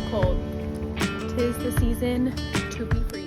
so cold. 'Tis the season to be free.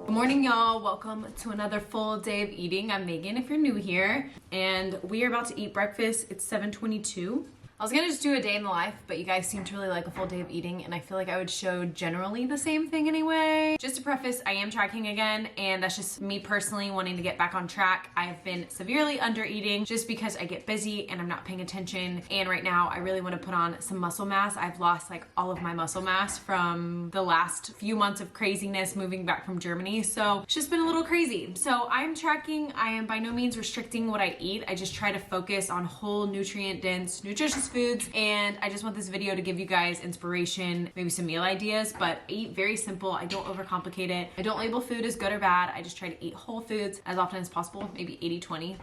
Good morning, y'all. Welcome to another full day of eating. I'm Megan if you're new here, and we are about to eat breakfast. It's 7:22. I was gonna just do a day in the life, but you guys seem to really like a full day of eating, and I feel like I would show generally the same thing anyway. Just to preface, I am tracking again, and that's just me personally wanting to get back on track. I have been severely under eating just because I get busy and I'm not paying attention, and right now I really want to put on some muscle mass. I've lost like all of my muscle mass from the last few months of craziness moving back from Germany, so it's just been a little crazy. So I'm tracking. I am by no means restricting what I eat. I just try to focus on whole, nutrient dense, nutritious foods, and I just want this video to give you guys inspiration, maybe some meal ideas, but I eat very simple. I don't overcomplicate it. I don't label food as good or bad. I just try to eat whole foods as often as possible, maybe 80-20.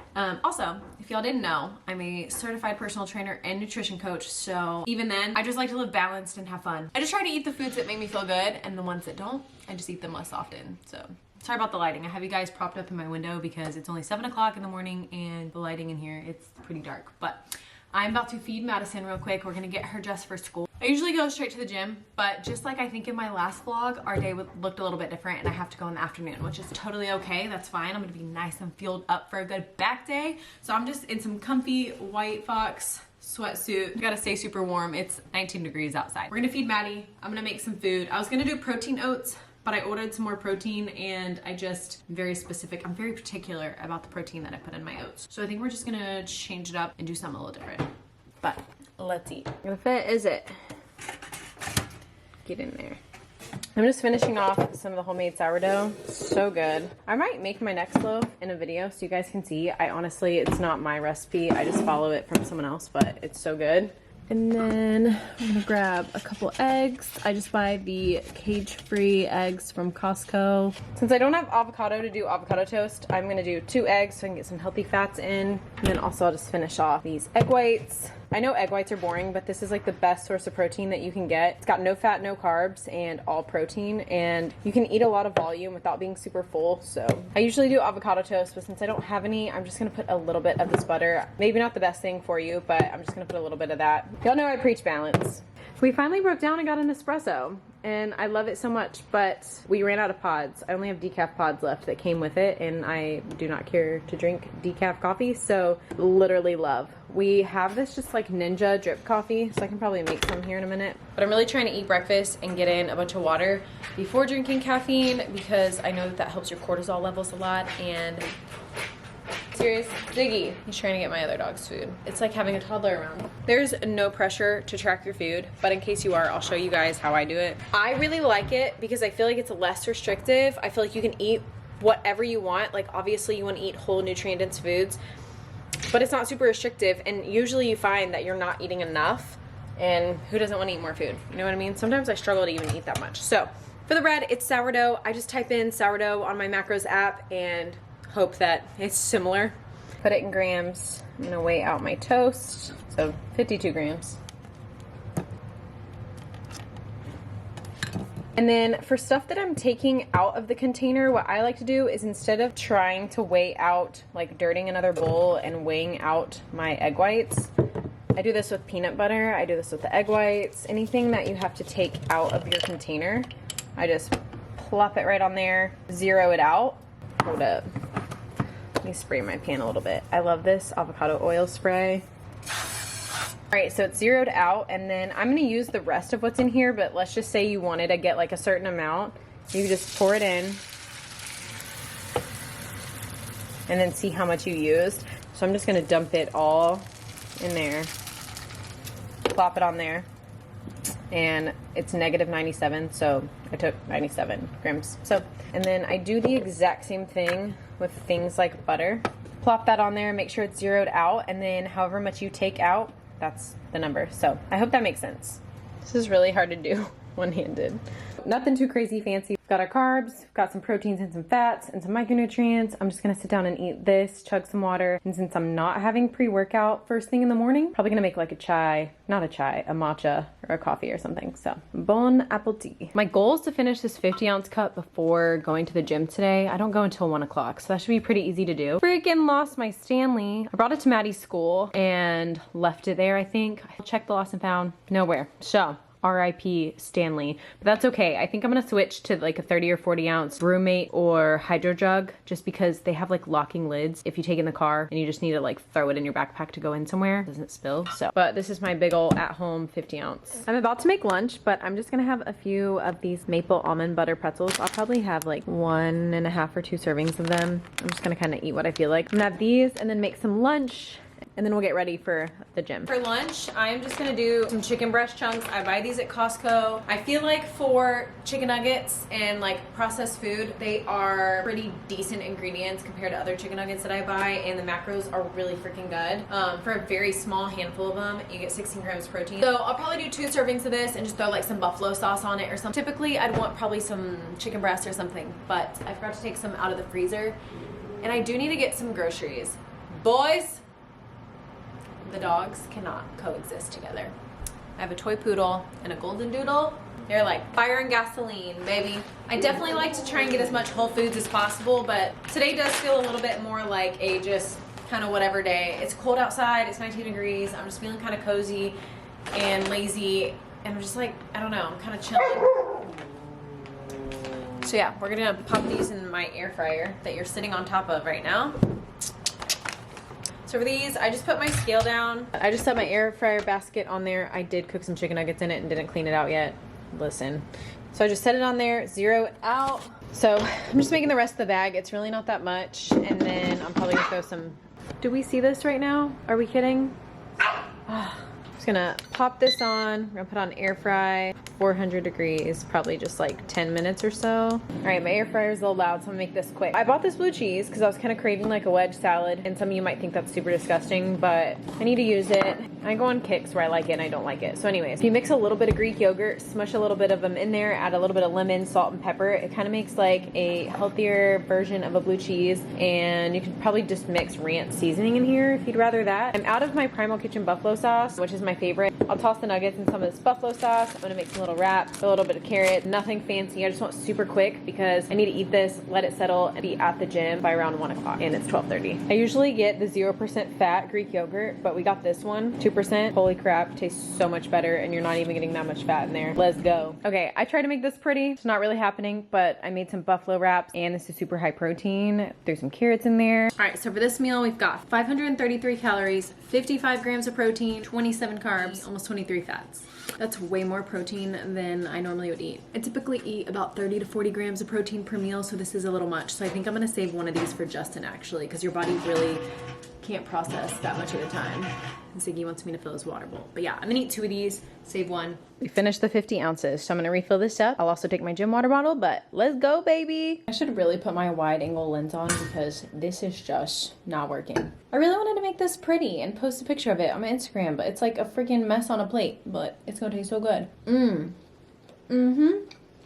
Also, if y'all didn't know, I'm a certified personal trainer and nutrition coach, so even then, I just like to live balanced and have fun. I just try to eat the foods that make me feel good, and the ones that don't, I just eat them less often, so. Sorry about the lighting. I have you guys propped up in my window because it's only 7 o'clock in the morning and the lighting in here, it's pretty dark, but I'm about to feed Madison real quick. We're gonna get her dressed for school. I usually go straight to the gym, but just like I think in my last vlog, our day looked a little bit different and I have to go in the afternoon, which is totally okay. That's fine. I'm gonna be nice and fueled up for a good back day. So I'm just in some comfy white Fox sweatsuit. Gotta stay super warm. It's 19 degrees outside. We're gonna feed Maddie. I'm gonna make some food. I was gonna do protein oats, but I ordered some more protein and I just am very specific. I'm very particular about the protein that I put in my oats. So I think we're just gonna change it up and do something a little different. But let's eat. How fit is it? Get in there. I'm just finishing off some of the homemade sourdough. So good. I might make my next loaf in a video so you guys can see. I honestly, it's not my recipe. I just follow it from someone else, but it's so good. And then I'm gonna grab a couple eggs. I just buy the cage-free eggs from Costco. Since I don't have avocado to do avocado toast, I'm gonna do 2 eggs so I can get some healthy fats in. And then also I'll just finish off these egg whites. I know egg whites are boring, but this is like the best source of protein that you can get. It's got no fat, no carbs, and all protein, and you can eat a lot of volume without being super full. So I usually do avocado toast, but since I don't have any, I'm just gonna put a little bit of this butter. Maybe not the best thing for you, but I'm just gonna put a little bit of that. Y'all know I preach balance. We finally broke down and got an espresso, and I love it so much, but we ran out of pods. I only have decaf pods left that came with it, and I do not care to drink decaf coffee, so literally love. We have this just like Ninja drip coffee, so I can probably make some here in a minute. But I'm really trying to eat breakfast and get in a bunch of water before drinking caffeine because I know that that helps your cortisol levels a lot. And serious, Ziggy, he's trying to get my other dog's food. It's like having a toddler around. There's no pressure to track your food, but in case you are, I'll show you guys how I do it. I really like it because I feel like it's less restrictive. I feel like you can eat whatever you want. Like obviously you want to eat whole nutrient dense foods, but it's not super restrictive, and usually you find that you're not eating enough, and who doesn't want to eat more food? You know what I mean? Sometimes I struggle to even eat that much. So for the bread, it's sourdough. I just type in sourdough on my macros app and hope that it's similar. Put it in grams. I'm gonna weigh out my toast. So 52 grams. And then for stuff that I'm taking out of the container, what I like to do is instead of trying to weigh out, like dirting another bowl and weighing out my egg whites, I do this with peanut butter, I do this with the egg whites, anything that you have to take out of your container, I just plop it right on there, zero it out. Hold up. Let me spray my pan a little bit. I love this avocado oil spray. All right, so it's zeroed out, and then I'm gonna use the rest of what's in here, but let's just say you wanted to get like a certain amount. You can just pour it in and then see how much you used. So I'm just gonna dump it all in there, plop it on there, and it's negative 97, so I took 97 grams. So, and then I do the exact same thing with things like butter. Plop that on there, make sure it's zeroed out, and then however much you take out, that's the number. So I hope that makes sense. This is really hard to do. one-handed. Nothing too crazy fancy. We've got our carbs, we've got some proteins and some fats and some micronutrients. I'm just gonna sit down and eat this, chug some water. And since I'm not having pre-workout first thing in the morning, probably gonna make like a matcha or a coffee or something. So bon appetit. My goal is to finish this 50-ounce cup before going to the gym today. I don't go until 1 o'clock, so that should be pretty easy to do. Freaking lost my Stanley. I brought it to Maddie's school and left it there, I think. I checked the lost and found, nowhere. So RIP Stanley, but that's okay. I think I'm gonna switch to like a 30 or 40 ounce Roommate or Hydro Jug, just because they have like locking lids if you take in the car and you just need to like throw it in your backpack to go in somewhere. It doesn't spill. So, but this is my big ol' at home 50 ounce. I'm about to make lunch, but I'm just gonna have a few of these maple almond butter pretzels. I'll probably have like 1.5 or 2 servings of them. I'm just gonna kind of eat what I feel like. I'm gonna have these and then make some lunch, and then we'll get ready for the gym. For lunch, I'm just gonna do some chicken breast chunks. I buy these at Costco. I feel like for chicken nuggets and like processed food, they are pretty decent ingredients compared to other chicken nuggets that I buy, and the macros are really freaking good. For a very small handful of them, you get 16 grams of protein. So I'll probably do 2 servings of this and just throw like some buffalo sauce on it or something. Typically, I'd want probably some chicken breast or something, but I forgot to take some out of the freezer. And I do need to get some groceries. Boys, the dogs cannot coexist together. I have a toy poodle and a golden doodle. They're like fire and gasoline, baby. I definitely like to try and get as much whole foods as possible, but today does feel a little bit more like a just kind of whatever day. It's cold outside, it's 19 degrees. I'm just feeling kind of cozy and lazy, and I'm just like, I don't know, I'm kind of chilling. So yeah, we're gonna pop these in my air fryer that you're sitting on top of right now. So for these, I just put my scale down. I just set my air fryer basket on there. I did cook some chicken nuggets in it and didn't clean it out yet. Listen. So I just set it on there, zero it out. So I'm just making the rest of the bag. It's really not that much. And then I'm probably gonna throw some, do we see this right now? Are we kidding? Just gonna pop this on. We're gonna put on air fry, 400 degrees, probably just like 10 minutes or so. All right, my air fryer is a little loud, so I'm gonna make this quick. I bought this blue cheese because I was kind of craving like a wedge salad, and some of you might think that's super disgusting, but I need to use it. I go on kicks where I like it and I don't like it. So anyways, if you mix a little bit of Greek yogurt, smush a little bit of them in there, add a little bit of lemon, salt, and pepper, it kind of makes like a healthier version of a blue cheese, and you could probably just mix ranch seasoning in here if you'd rather that. I'm out of my Primal Kitchen buffalo sauce, which is my favorite. I'll toss the nuggets in some of this buffalo sauce. I'm gonna make some little wraps, a little bit of carrot, nothing fancy. I just want super quick because I need to eat this, let it settle, and be at the gym by around 1 o'clock, and it's 12:30. I usually get the 0% fat Greek yogurt, but we got this one, 2%. Holy crap, tastes so much better, and you're not even getting that much fat in there. Let's go. Okay, I tried to make this pretty. It's not really happening, but I made some buffalo wraps, and this is super high protein. Threw some carrots in there. All right, so for this meal, we've got 533 calories, 55 grams of protein, 27 carbs, almost 23 fats. That's way more protein than I normally would eat. I typightly eat about 30 to 40 grams of protein per meal, so this is a little much. So I think I'm gonna save one of these for Justin, actually, because your body really can't process that much at a time. And Ziggy wants me to fill his water bowl. But yeah, I'm gonna eat 2 of these, save 1. We finished the 50 ounces, so I'm gonna refill this up. I'll also take my gym water bottle, but let's go, baby. I should really put my wide angle lens on because this is just not working. I really wanted to make this pretty and post a picture of it on my Instagram, but it's like a freaking mess on a plate, but it's gonna taste so good. You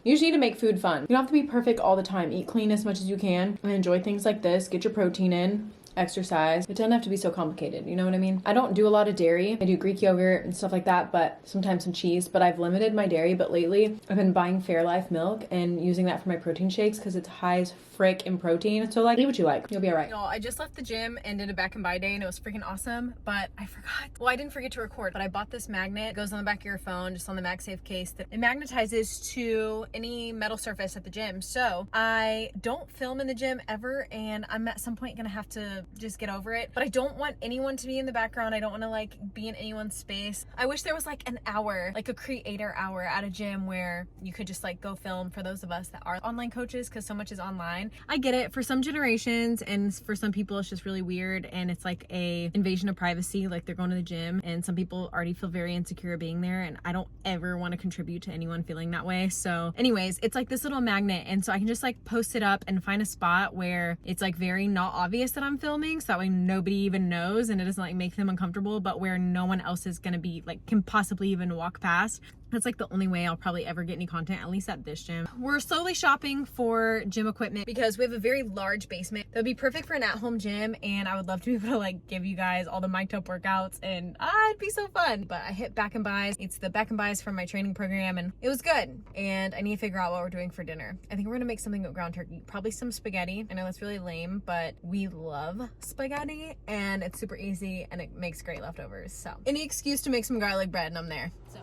just need to make food fun. You don't have to be perfect all the time. Eat clean as much as you can and enjoy things like this. Get your protein in. Exercise. It doesn't have to be so complicated, you know what I mean? I don't do a lot of dairy. I do Greek yogurt and stuff like that, but sometimes some cheese, but I've limited my dairy. But lately I've been buying Fairlife milk and using that for my protein shakes because it's high as frick in protein. So like, eat what you like. You'll be all right. Y'all, I just left the gym and did a back and buy day and it was freaking awesome, but I forgot. Well, I didn't forget to record, but I bought this magnet. It goes on the back of your phone, just on the MagSafe case, that it magnetizes to any metal surface at the gym. So I don't film in the gym ever, and I'm at some point gonna have to just get over it, but I don't want anyone to be in the background. I don't want to like be in anyone's space. I wish there was like an hour, like a creator hour at a gym where you could just like go film for those of us that are online coaches, because so much is online. I get it for some generations, and for some people it's just really weird and it's like a invasion of privacy, like they're going to the gym, and some people already feel very insecure being there, and I don't ever want to contribute to anyone feeling that way. So anyways, it's like this little magnet, and so I can just like post it up and find a spot where it's like very not obvious that I'm filming, so that way nobody even knows and it doesn't like make them uncomfortable, but where no one else is gonna be like can possibly even walk past. That's like the only way I'll probably ever get any content, at least at this gym. We're slowly shopping for gym equipment because we have a very large basement that would be perfect for an at-home gym, and I would love to be able to like give you guys all the mic'd up workouts, and it'd be so fun. But I hit Back and Buys. It's the Back and Buys from my training program, and it was good. And I need to figure out what we're doing for dinner. I think we're gonna make something with ground turkey, probably some spaghetti. I know that's really lame, but we love spaghetti and it's super easy and it makes great leftovers. So any excuse to make some garlic bread and I'm there. So.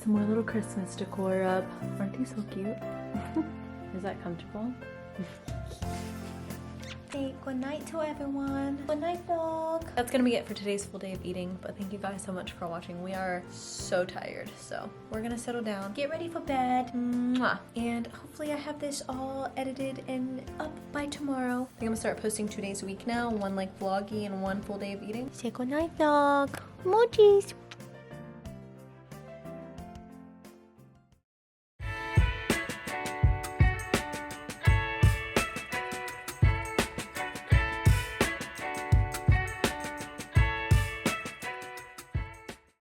Some more little Christmas decor up. Aren't these so cute? Is that comfortable? Say good night to everyone. Good night, vlog. That's gonna be it for today's full day of eating, but thank you guys so much for watching. We are so tired, so we're gonna settle down, get ready for bed. Mwah. And hopefully I have this all edited and up by tomorrow. I think I'm gonna start posting 2 days a week now, one like vloggy and one full day of eating. Say good night, vlog. Emojis.